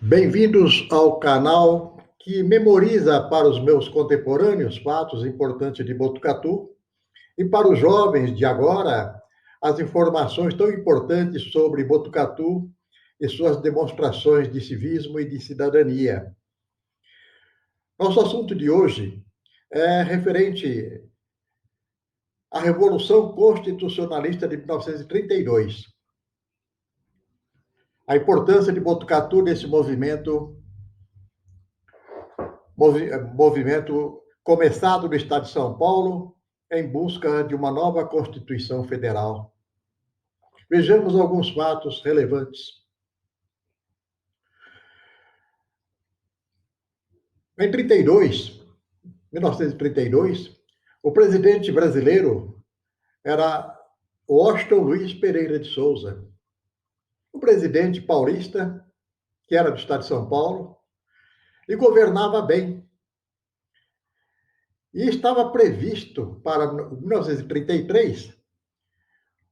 Bem-vindos ao canal que memoriza para os meus contemporâneos fatos importantes de Botucatu e para os jovens de agora as informações tão importantes sobre Botucatu e suas demonstrações de civismo e de cidadania. Nosso assunto de hoje é referente à Revolução Constitucionalista de 1932. A importância de Botucatu nesse movimento começado no estado de São Paulo em busca de uma nova Constituição Federal. Vejamos alguns fatos relevantes. Em 1932, o presidente brasileiro era Washington Luiz Pereira de Souza. Um presidente paulista, que era do estado de São Paulo, e governava bem. E estava previsto para 1933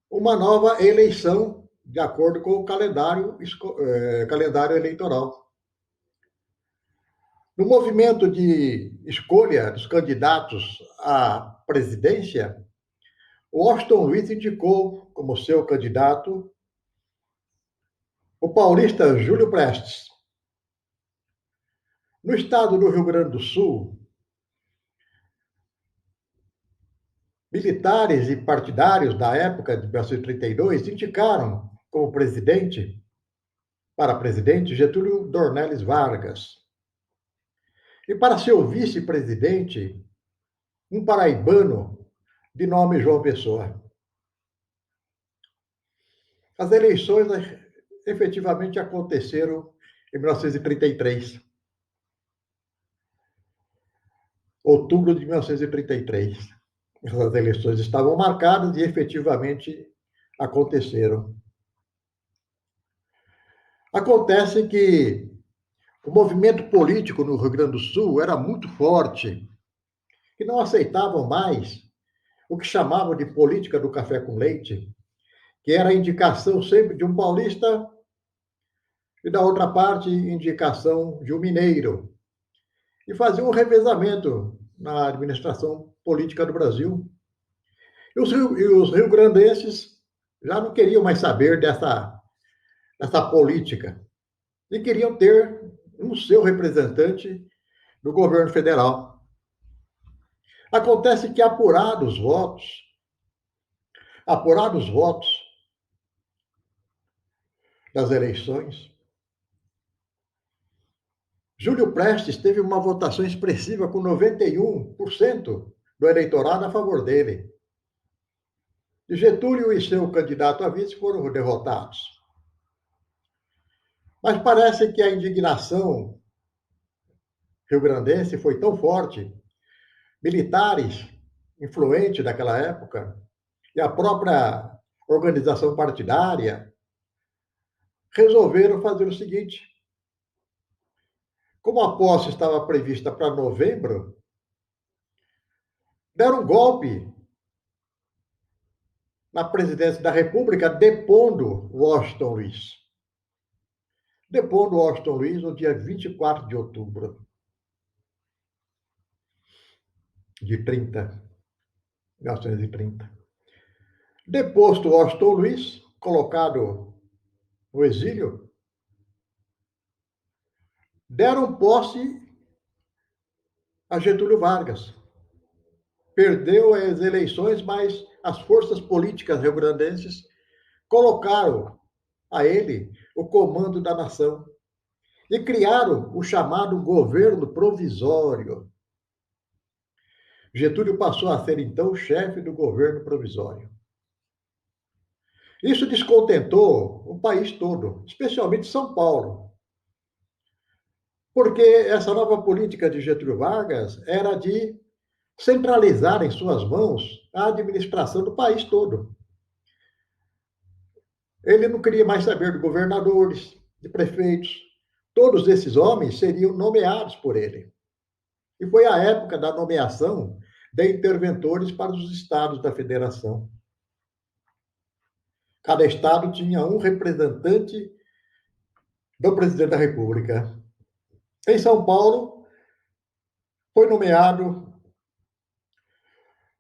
uma nova eleição de acordo com o calendário eleitoral. No movimento de escolha dos candidatos à presidência, Washington Luiz indicou como seu candidato o paulista Júlio Prestes. No estado do Rio Grande do Sul, militares e partidários da época de 1932 indicaram como presidente, para presidente, Getúlio Dornelles Vargas. E para seu vice-presidente, um paraibano de nome João Pessoa. As eleições efetivamente aconteceram em 1933. Outubro de 1933. Essas eleições estavam marcadas e efetivamente aconteceram. Acontece que o movimento político no Rio Grande do Sul era muito forte e não aceitavam mais o que chamavam de política do café com leite, que era a indicação sempre de um paulista e, da outra parte, indicação de um mineiro. E fazia um revezamento na administração política do Brasil. E os rio-grandenses já não queriam mais saber dessa política e queriam ter um seu representante do governo federal. Acontece que, apurados os votos das eleições, Júlio Prestes teve uma votação expressiva com 91% do eleitorado a favor dele. E Getúlio e seu candidato a vice foram derrotados. Mas parece que a indignação rio-grandense foi tão forte, militares influentes daquela época e a própria organização partidária resolveram fazer o seguinte: como a posse estava prevista para novembro, deram um golpe na presidência da República, depondo Washington Luiz. Depondo Washington Luiz no dia 24 de outubro de 1930. Deposto Washington Luiz, colocado no exílio, deram posse a Getúlio Vargas. Perdeu as eleições, mas as forças políticas rio-grandenses colocaram a ele o comando da nação e criaram o chamado governo provisório. Getúlio passou a ser, então, o chefe do governo provisório. Isso descontentou o país todo, especialmente São Paulo, porque essa nova política de Getúlio Vargas era de centralizar em suas mãos a administração do país todo. Ele não queria mais saber de governadores, de prefeitos. Todos esses homens seriam nomeados por ele. E foi a época da nomeação de interventores para os estados da federação. Cada estado tinha um representante do presidente da República. Em São Paulo, foi nomeado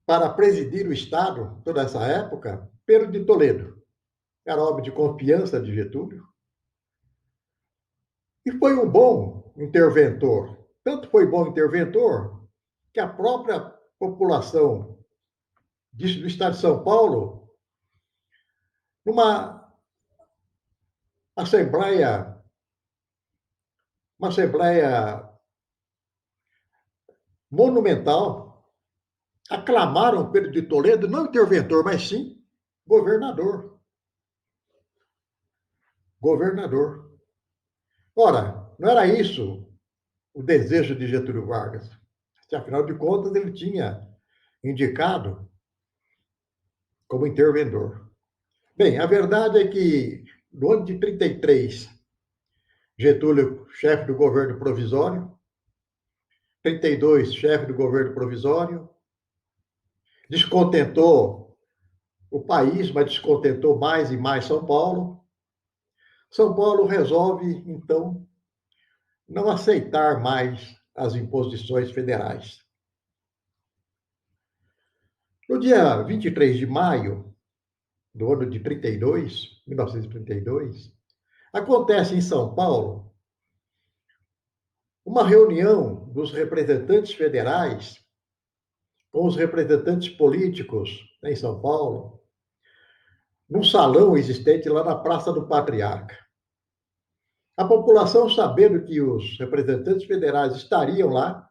para presidir o Estado, toda essa época, Pedro de Toledo. Era homem de confiança de Getúlio. E foi um bom interventor. Tanto foi bom interventor que a própria população do Estado de São Paulo, numa assembleia, uma assembleia monumental, aclamaram Pedro de Toledo, não interventor, mas sim governador. Governador. Ora, não era isso o desejo de Getúlio Vargas. Afinal de contas, ele tinha indicado como interventor. Bem, a verdade é que no ano de 33, Getúlio, chefe do governo provisório, 32, chefe do governo provisório, descontentou o país, mas descontentou mais e mais São Paulo. São Paulo resolve, então, não aceitar mais as imposições federais. No dia 23 de maio do ano de 32, 1932, acontece em São Paulo uma reunião dos representantes federais com os representantes políticos em São Paulo, num salão existente lá na Praça do Patriarca. A população, sabendo que os representantes federais estariam lá,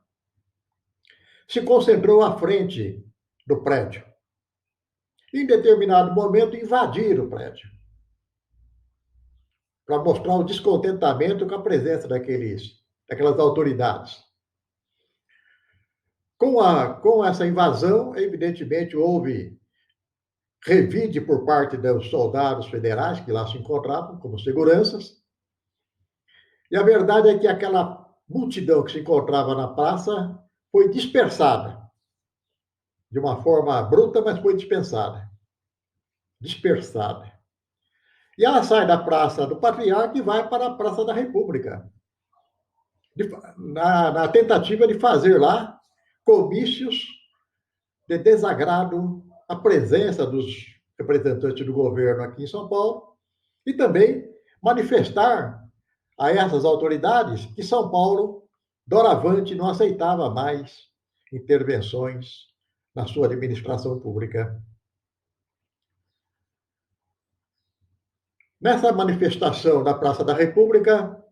se concentrou à frente do prédio. Em determinado momento, invadiram o prédio para mostrar o descontentamento com a presença daquelas autoridades. Com essa invasão, evidentemente, houve revide por parte dos soldados federais que lá se encontravam como seguranças. E a verdade é que aquela multidão que se encontrava na praça foi dispersada. De uma forma bruta, mas foi dispersada. E ela sai da Praça do Patriarca e vai para a Praça da República, na tentativa de fazer lá comícios de desagrado à presença dos representantes do governo aqui em São Paulo e também manifestar a essas autoridades que São Paulo, doravante, não aceitava mais intervenções na sua administração pública. Nessa manifestação na Praça da República,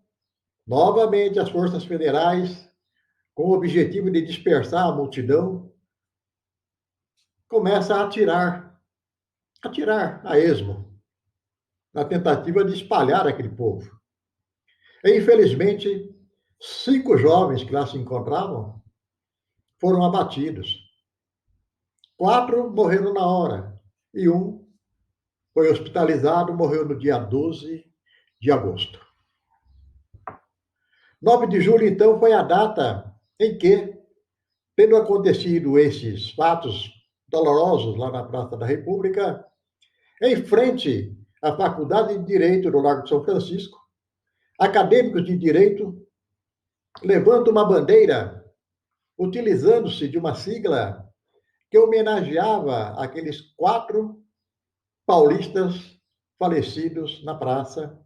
novamente as forças federais, com o objetivo de dispersar a multidão, começam a atirar a esmo, na tentativa de espalhar aquele povo. E, infelizmente, 5 jovens que lá se encontravam foram abatidos. 4 morreram na hora e um foi hospitalizado, morreu no dia 12 de agosto. 9 de julho, então, foi a data em que, tendo acontecido esses fatos dolorosos lá na Praça da República, em frente à Faculdade de Direito do Largo de São Francisco, acadêmicos de direito levantam uma bandeira utilizando-se de uma sigla que homenageava aqueles 4 paulistas falecidos na praça,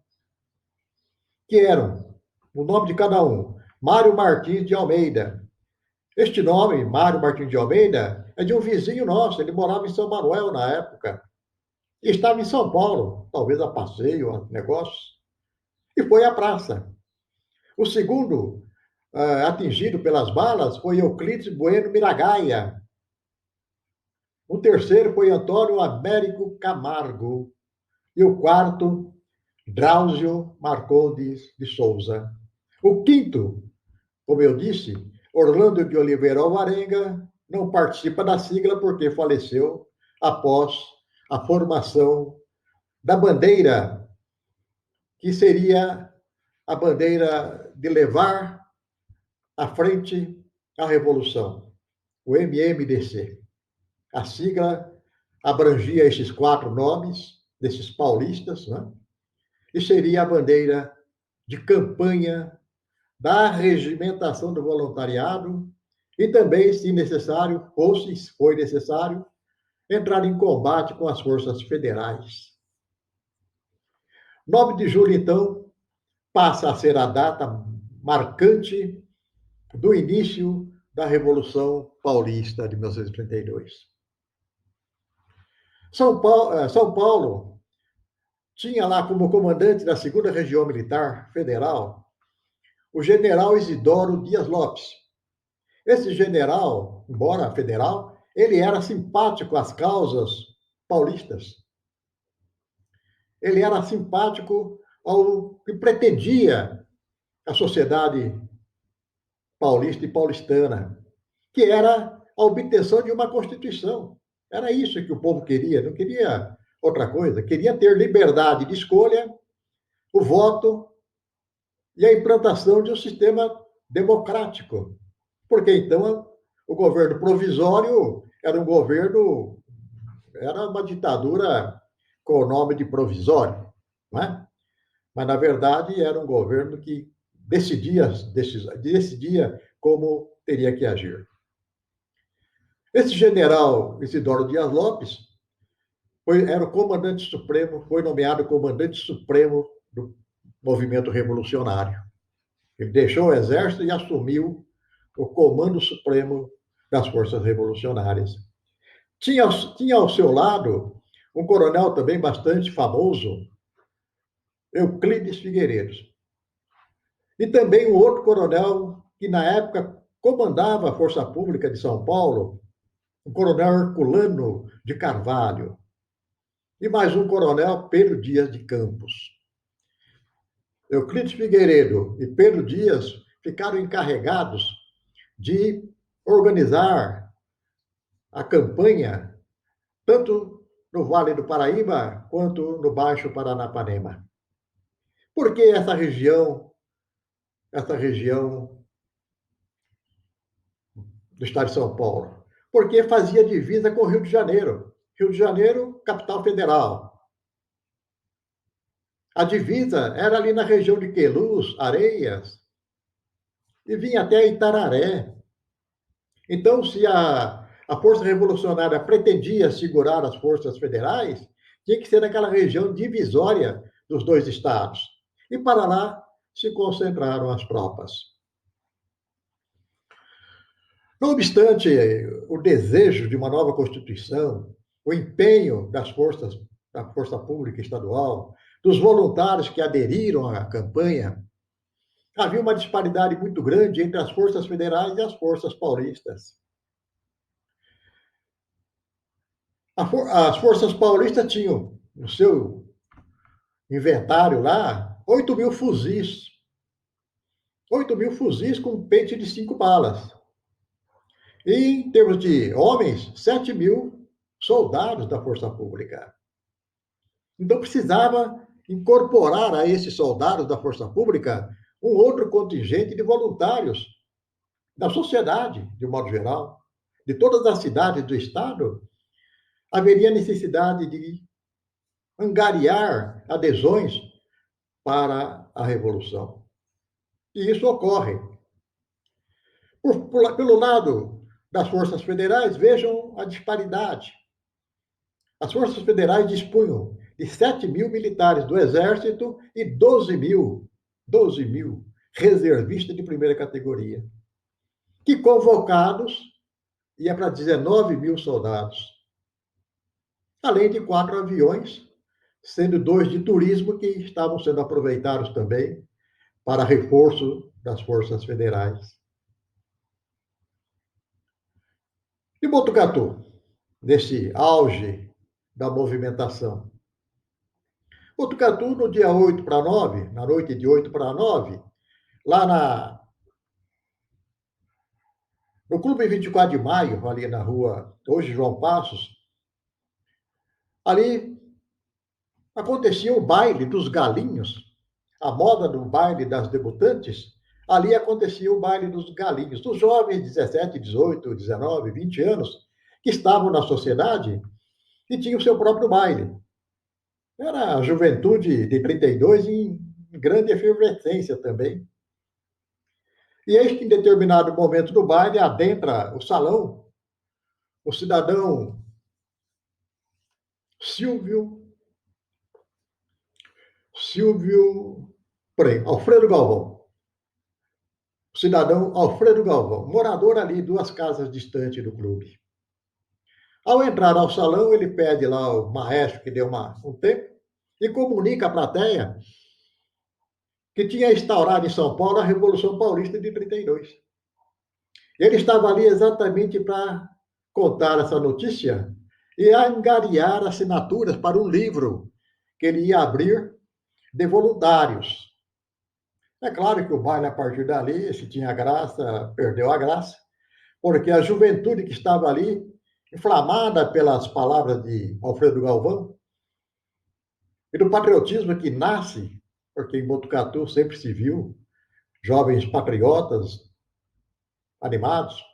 que eram, o nome de cada um, Mário Martins de Almeida. Este nome, Mário Martins de Almeida, é de um vizinho nosso, ele morava em São Manuel na época, e estava em São Paulo, talvez a passeio, a negócios, e foi à praça. O segundo atingido pelas balas foi Euclides Bueno Miragaia. O terceiro foi Antônio Américo Camargo. E o quarto, Drauzio Marcondes de Souza. O quinto, como eu disse, Orlando de Oliveira Alvarenga, não participa da sigla porque faleceu após a formação da bandeira, que seria a bandeira de levar à frente a revolução, o MMDC. A sigla abrangia esses 4 nomes, desses paulistas, né? E seria a bandeira de campanha, da regimentação do voluntariado e também, se necessário, ou se foi necessário, entrar em combate com as forças federais. 9 de julho, então, passa a ser a data marcante do início da Revolução Paulista de 1932. São Paulo tinha lá como comandante da 2ª Região Militar Federal o general Isidoro Dias Lopes. Esse general, embora federal, ele era simpático às causas paulistas. Ele era simpático ao que pretendia a sociedade paulista e paulistana, que era a obtenção de uma Constituição. Era isso que o povo queria, não queria outra coisa. Queria ter liberdade de escolha, o voto e a implantação de um sistema democrático. Porque então o governo provisório era uma ditadura com o nome de provisório, não é? Mas na verdade era um governo que decidia como teria que agir. Esse general Isidoro Dias Lopes era o comandante supremo, foi nomeado comandante supremo do movimento revolucionário. Ele deixou o exército e assumiu o comando supremo das forças revolucionárias. Tinha ao seu lado um coronel também bastante famoso, Euclides Figueiredo. E também um outro coronel que, na época, comandava a Força Pública de São Paulo, o coronel Herculano de Carvalho. E mais um coronel, Pedro Dias de Campos. Euclides Figueiredo e Pedro Dias ficaram encarregados de organizar a campanha, tanto no Vale do Paraíba quanto no Baixo Paranapanema. Por que essa região do estado de São Paulo? Porque fazia divisa com o Rio de Janeiro. Rio de Janeiro, capital federal. A divisa era ali na região de Queluz, Areias, e vinha até Itararé. Então, se a Força Revolucionária pretendia segurar as forças federais, tinha que ser naquela região divisória dos dois estados. E para lá se concentraram as tropas. Não obstante o desejo de uma nova Constituição, o empenho da Força Pública Estadual, dos voluntários que aderiram à campanha, havia uma disparidade muito grande entre as forças federais e as forças paulistas. As forças paulistas tinham no seu inventário lá 8 mil fuzis. 8 mil fuzis com pente de 5 balas. E, em termos de homens, 7 mil soldados da Força Pública. Então, precisava incorporar a esses soldados da Força Pública um outro contingente de voluntários da sociedade, de modo geral. De todas as cidades do Estado, haveria necessidade de angariar adesões para a Revolução. E isso ocorre. Pelo lado das forças federais, vejam a disparidade. As forças federais dispunham de 7 mil militares do Exército e 12 mil reservistas de primeira categoria, que convocados ia para 19 mil soldados, além de 4 aviões, sendo 2 de turismo que estavam sendo aproveitados também para reforço das forças federais. E Botucatu, nesse auge da movimentação. Botucatu, no dia 8 para 9, na noite de 8 para 9, lá no Clube 24 de Maio, ali na rua, hoje João Passos, ali acontecia o baile dos galinhos, a moda do baile das debutantes, ali acontecia o baile dos galinhos, dos jovens de 17, 18, 19, 20 anos, que estavam na sociedade e tinham o seu próprio baile. Era a juventude de 32 em grande efervescência também. E eis que, em determinado momento do baile, adentra o salão o cidadão Silvio, porém, Alfredo Galvão. O cidadão Alfredo Galvão, morador ali, 2 casas distante do clube. Ao entrar ao salão, ele pede lá o maestro que deu um tempo e comunica à plateia que tinha instaurado em São Paulo a Revolução Paulista de 32. Ele estava ali exatamente para contar essa notícia e angariar assinaturas para um livro que ele ia abrir de voluntários. É claro que o baile, a partir dali, se tinha graça, perdeu a graça, porque a juventude que estava ali, inflamada pelas palavras de Alfredo Galvão, e do patriotismo que nasce, porque em Botucatu sempre se viu jovens patriotas animados.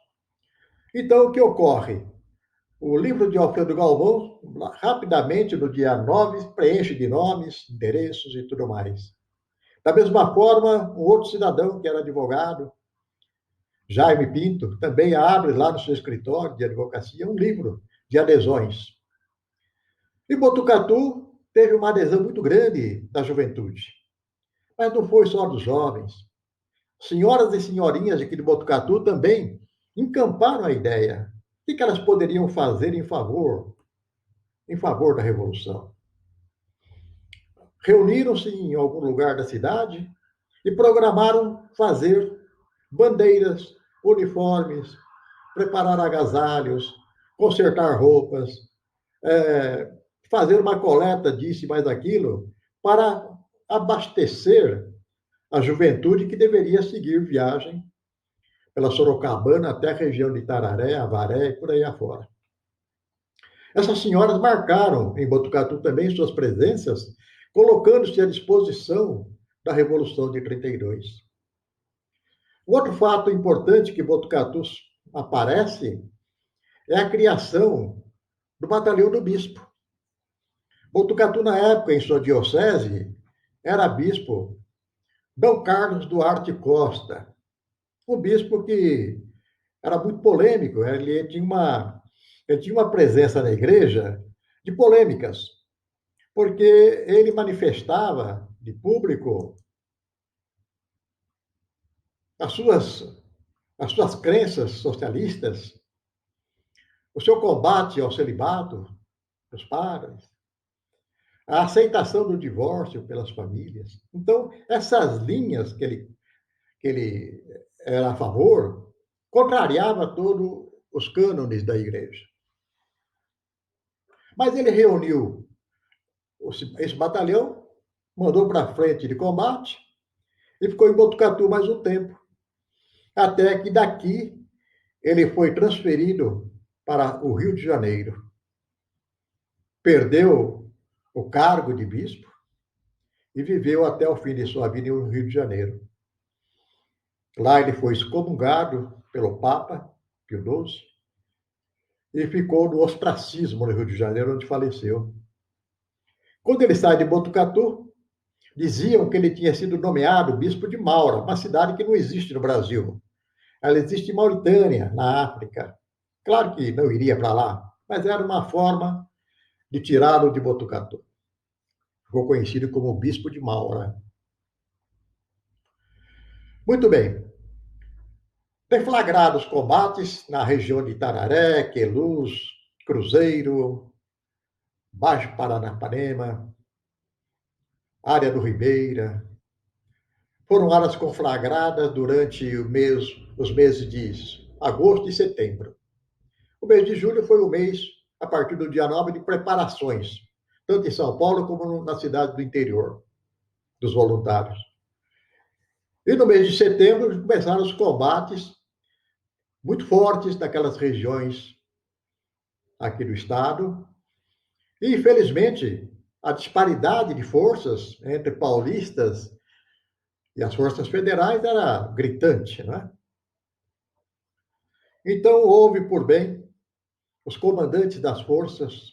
Então, o que ocorre? O livro de Alfredo Galvão, rapidamente, no dia 9, preenche de nomes, endereços e tudo mais. Da mesma forma, um outro cidadão, que era advogado, Jaime Pinto, também abre lá no seu escritório de advocacia um livro de adesões. E Botucatu teve uma adesão muito grande da juventude. Mas não foi só dos jovens. Senhoras e senhorinhas aqui de Botucatu também encamparam a ideia. O que elas poderiam fazer em favor da Revolução? Reuniram-se em algum lugar da cidade e programaram fazer bandeiras, uniformes, preparar agasalhos, consertar roupas, fazer uma coleta disso e mais daquilo, para abastecer a juventude que deveria seguir viagem pela Sorocabana até a região de Itararé, Avaré e por aí afora. Essas senhoras marcaram em Botucatu também suas presenças, colocando-se à disposição da Revolução de 32. Um outro fato importante que Botucatu aparece é a criação do Batalhão do Bispo. Botucatu, na época, em sua diocese, era bispo D. Carlos Duarte Costa, um bispo que era muito polêmico, ele tinha uma presença na igreja de polêmicas, porque ele manifestava de público as suas crenças socialistas, o seu combate ao celibato dos padres, a aceitação do divórcio pelas famílias. Então, essas linhas que ele era a favor, contrariava todos os cânones da igreja. Mas ele reuniu esse batalhão, mandou para a frente de combate e ficou em Botucatu mais um tempo, até que daqui ele foi transferido para o Rio de Janeiro. Perdeu o cargo de bispo e viveu até o fim de sua vida no Rio de Janeiro. Lá ele foi excomungado pelo Papa Pio XII e ficou no ostracismo no Rio de Janeiro, onde faleceu. Quando ele sai de Botucatu, diziam que ele tinha sido nomeado bispo de Maura, uma cidade que não existe no Brasil. Ela existe em Mauritânia, na África. Claro que não iria para lá, mas era uma forma de tirá-lo de Botucatu. Ficou conhecido como bispo de Maura. Muito bem. Deflagrados combates na região de Itararé, Queluz, Cruzeiro, Baixo Paranapanema, área do Ribeira. Foram áreas conflagradas durante os meses de agosto e setembro. O mês de julho foi o mês, a partir do dia 9, de preparações, tanto em São Paulo como na cidade do interior, dos voluntários. E no mês de setembro começaram os combates muito fortes naquelas regiões aqui do estado. E, infelizmente, a disparidade de forças entre paulistas e as forças federais era gritante, não é? Então, houve por bem os comandantes das forças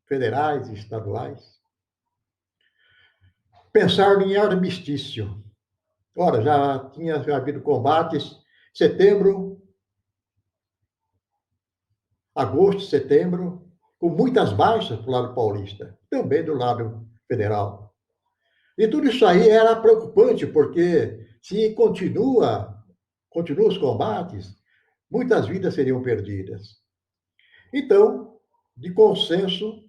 federais e estaduais pensar em armistício. Ora, já tinha havido combates, setembro, agosto, setembro, com muitas baixas do lado paulista, também do lado federal. E tudo isso aí era preocupante, porque se continuam os combates, muitas vidas seriam perdidas. Então, de consenso,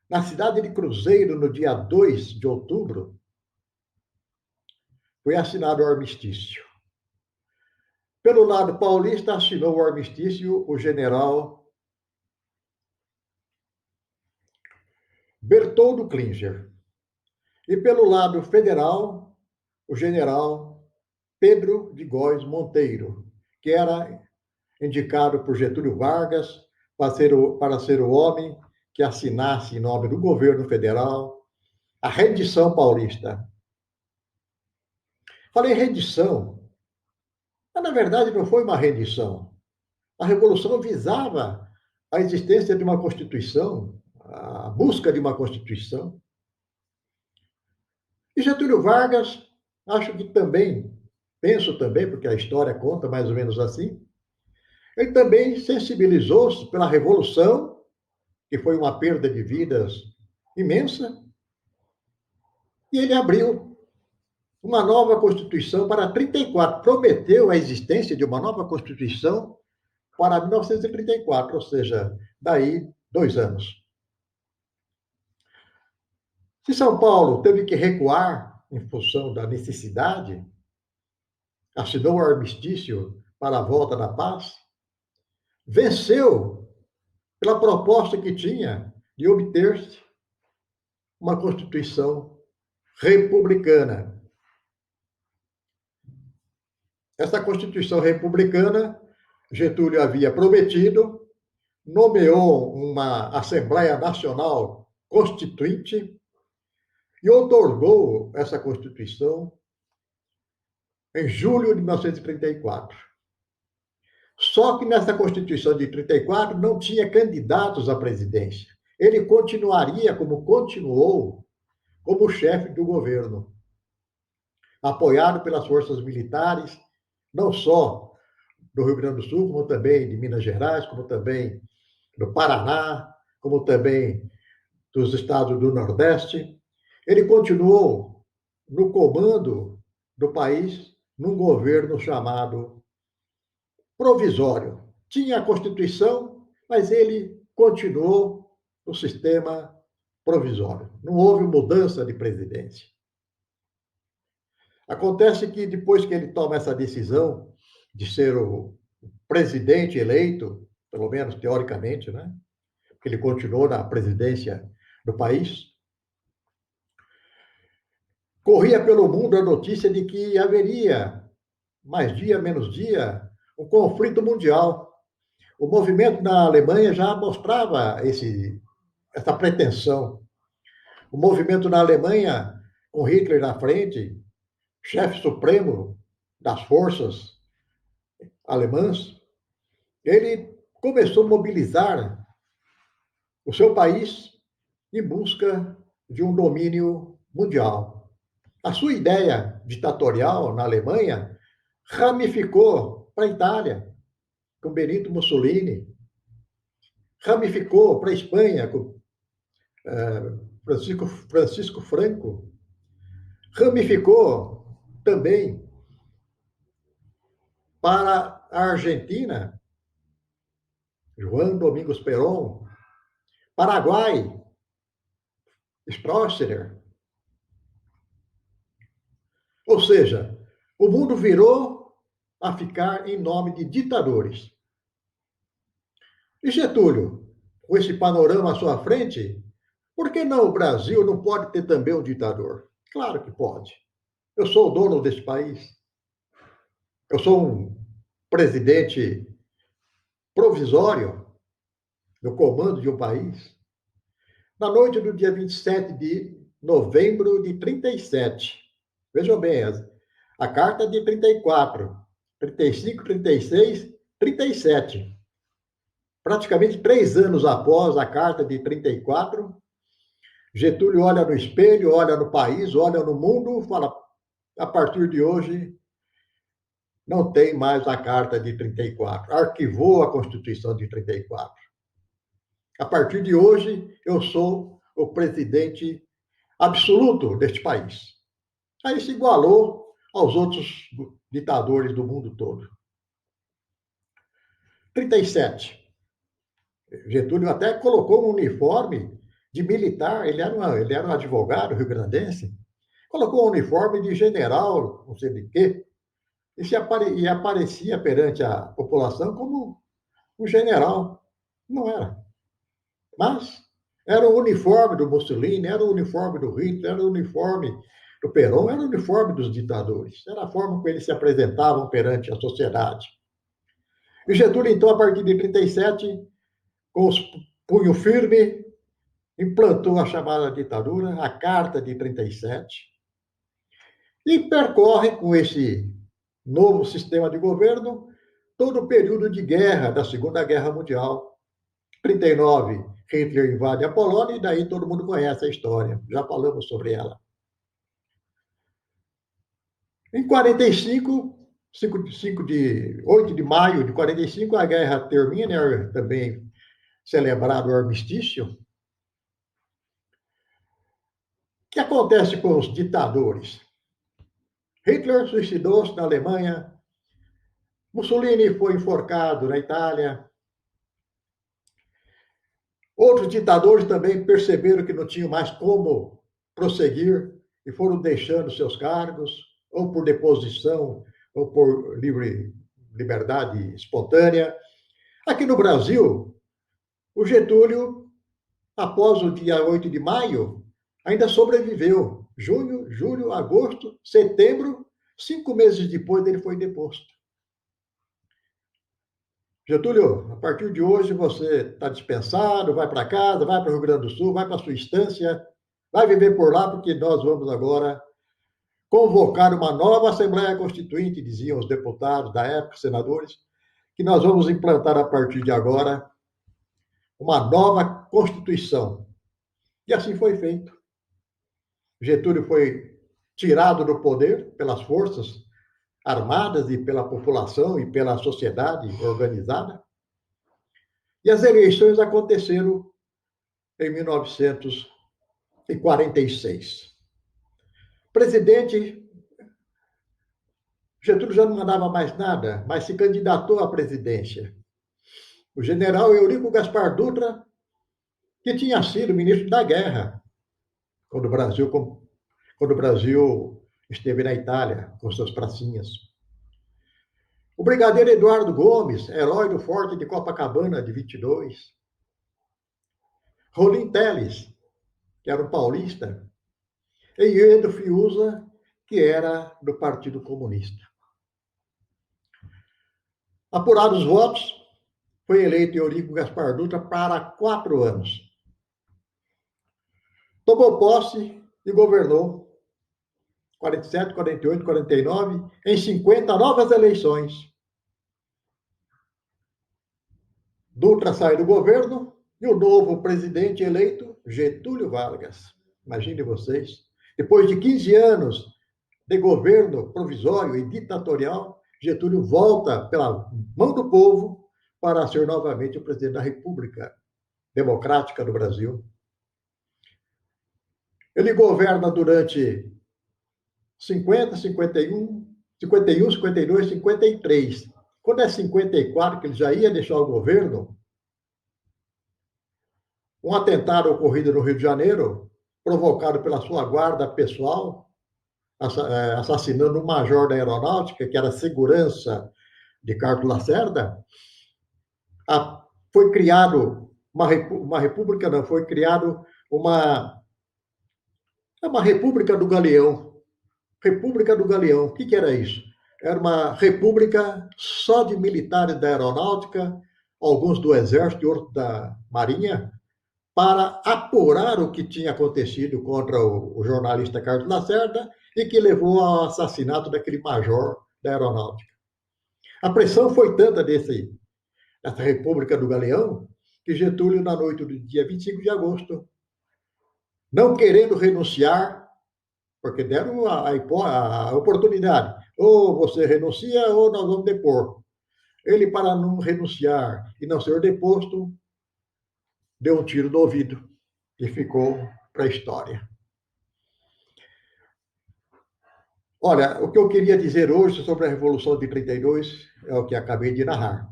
na cidade de Cruzeiro, no dia 2 de outubro, foi assinado o armistício. Pelo lado paulista, assinou o armistício o general Bertoldo Klinger. E pelo lado federal, o general Pedro de Góes Monteiro, que era indicado por Getúlio Vargas para ser o homem que assinasse em nome do governo federal a rendição paulista. Falei rendição, mas na verdade não foi uma rendição. A Revolução visava a existência de uma Constituição, a busca de uma Constituição. E Getúlio Vargas, acho que também, penso também, porque a história conta mais ou menos assim, ele também sensibilizou-se pela Revolução, que foi uma perda de vidas imensa, e ele abriu uma nova Constituição para 34, prometeu a existência de uma nova Constituição para 1934, ou seja, daí 2 anos. Se São Paulo teve que recuar em função da necessidade, assinou o armistício para a volta da paz, venceu pela proposta que tinha de obter uma Constituição republicana. Essa Constituição republicana, Getúlio havia prometido, nomeou uma Assembleia Nacional Constituinte e outorgou essa Constituição em julho de 1934. Só que nessa Constituição de 34 não tinha candidatos à presidência. Ele continuaria, como continuou, como chefe do governo, apoiado pelas forças militares, não só do Rio Grande do Sul, como também de Minas Gerais, como também do Paraná, como também dos estados do Nordeste. Ele continuou no comando do país num governo chamado provisório. Tinha a Constituição, mas ele continuou no sistema provisório. Não houve mudança de presidência. Acontece que depois que ele toma essa decisão de ser o presidente eleito, pelo menos teoricamente, né? Porque ele continuou na presidência do país, corria pelo mundo a notícia de que haveria, mais dia menos dia, um conflito mundial. O movimento na Alemanha já mostrava essa pretensão. O movimento na Alemanha, com Hitler na frente, chefe supremo das forças alemãs, ele começou a mobilizar o seu país em busca de um domínio mundial. A sua ideia ditatorial na Alemanha ramificou para a Itália, com Benito Mussolini, ramificou para a Espanha, com Francisco Franco, ramificou também para a Argentina, Juan Domingos Perón, Paraguai, Stroessner. Ou seja, o mundo virou a ficar em nome de ditadores. E Getúlio, com esse panorama à sua frente, por que não o Brasil não pode ter também um ditador? Claro que pode. Eu sou o dono desse país. Eu sou um presidente provisório no comando de um país. Na noite do dia 27 de novembro de 37, vejam bem, a carta de 34, 35, 36, 37. Praticamente 3 anos após a carta de 34, Getúlio olha no espelho, olha no país, olha no mundo, fala: a partir de hoje não tem mais a Carta de 34, arquivou a Constituição de 34. A partir de hoje, eu sou o presidente absoluto deste país. Aí se igualou aos outros ditadores do mundo todo. 37. Getúlio até colocou um uniforme de militar, ele era um advogado rio-grandense, colocou um uniforme de general, não sei de quê, e aparecia perante a população como um general. Não era. Mas era o uniforme do Mussolini, era o uniforme do Hitler, era o uniforme do Perón, era o uniforme dos ditadores. Era a forma como eles se apresentavam perante a sociedade. E Getúlio, então, a partir de 37, com os punho firme, implantou a chamada ditadura, a Carta de 37, e percorre com esse novo sistema de governo todo o período de guerra da Segunda Guerra Mundial. 39, Hitler invade a Polônia e daí todo mundo conhece a história. Já falamos sobre ela. Em 45, 8 de maio de 45, a guerra termina, é também celebrado o armistício. O que acontece com os ditadores? Hitler suicidou-se na Alemanha, Mussolini foi enforcado na Itália. Outros ditadores também perceberam que não tinham mais como prosseguir e foram deixando seus cargos, ou por deposição, ou por liberdade espontânea. Aqui no Brasil, o Getúlio, após o dia 8 de maio, ainda sobreviveu. Junho, julho, agosto, setembro, 5 meses depois ele foi deposto. Getúlio, a partir de hoje você está dispensado, vai para casa, vai para o Rio Grande do Sul, vai para a sua instância, vai viver por lá, porque nós vamos agora convocar uma nova Assembleia Constituinte, diziam os deputados da época, senadores, que nós vamos implantar a partir de agora uma nova Constituição. E assim foi feito. Getúlio foi tirado do poder pelas forças armadas e pela população e pela sociedade organizada. E as eleições aconteceram em 1946. Presidente, Getúlio já não mandava mais nada, mas se candidatou à presidência. O general Eurico Gaspar Dutra, que tinha sido ministro da Guerra, quando o Brasil esteve na Itália com suas pracinhas. O brigadeiro Eduardo Gomes, herói do Forte de Copacabana de 22. Rolim Teles, que era um paulista, e Edo Fiuza, que era do Partido Comunista. Apurados os votos, foi eleito Eurico Gaspar Dutra para 4 anos. Tomou posse e governou 47, 48, 49, em 50 novas eleições. Dutra sai do governo e o novo presidente eleito, Getúlio Vargas. Imagine vocês, depois de 15 anos de governo provisório e ditatorial, Getúlio volta pela mão do povo para ser novamente o presidente da República Democrática do Brasil. Ele governa durante 50, 51, 52, 53. Quando é 54, que ele já ia deixar o governo, um atentado ocorrido no Rio de Janeiro, provocado pela sua guarda pessoal, assassinando um major da aeronáutica, que era segurança de Carlos Lacerda, foi criado uma república, não, foi criado uma República do Galeão. República do Galeão. O que era isso? Era uma república só de militares da aeronáutica, alguns do exército e outros da marinha, para apurar o que tinha acontecido contra o jornalista Carlos Lacerda e que levou ao assassinato daquele major da aeronáutica. A pressão foi tanta dessa República do Galeão que Getúlio, na noite do dia 25 de agosto, não querendo renunciar, porque deram a oportunidade. Ou você renuncia ou nós vamos depor. Ele, para não renunciar e não ser deposto, deu um tiro no ouvido e ficou para a história. Olha, o que eu queria dizer hoje sobre a Revolução de 32 é o que acabei de narrar.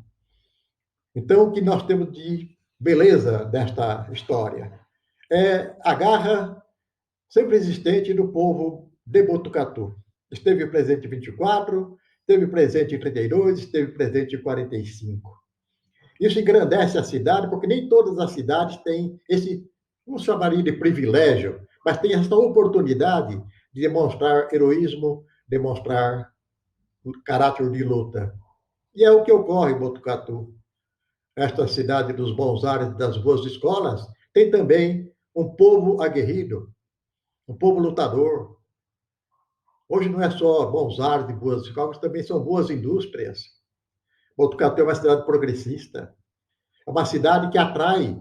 Então, o que nós temos de beleza desta história é a garra sempre existente do povo de Botucatu. Esteve presente em 24, esteve presente em 32, esteve presente em 45. Isso engrandece a cidade, porque nem todas as cidades têm esse, não chamaria de privilégio, mas tem essa oportunidade de demonstrar heroísmo, demonstrar caráter de luta. E é o que ocorre em Botucatu. Esta cidade dos bons ares e das boas escolas tem também um povo aguerrido, um povo lutador. Hoje não é só bons ares e boas escolas, também são boas indústrias. Botucatu é uma cidade progressista, é uma cidade que atrai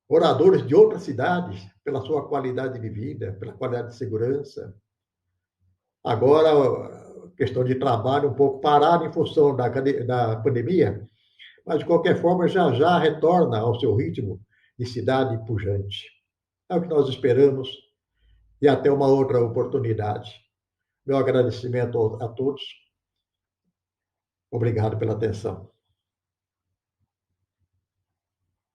moradores de outras cidades pela sua qualidade de vida, pela qualidade de segurança. Agora, questão de trabalho um pouco parada em função da pandemia, mas de qualquer forma já já retorna ao seu ritmo de cidade pujante. É o que nós esperamos e até uma outra oportunidade. Meu agradecimento a todos. Obrigado pela atenção.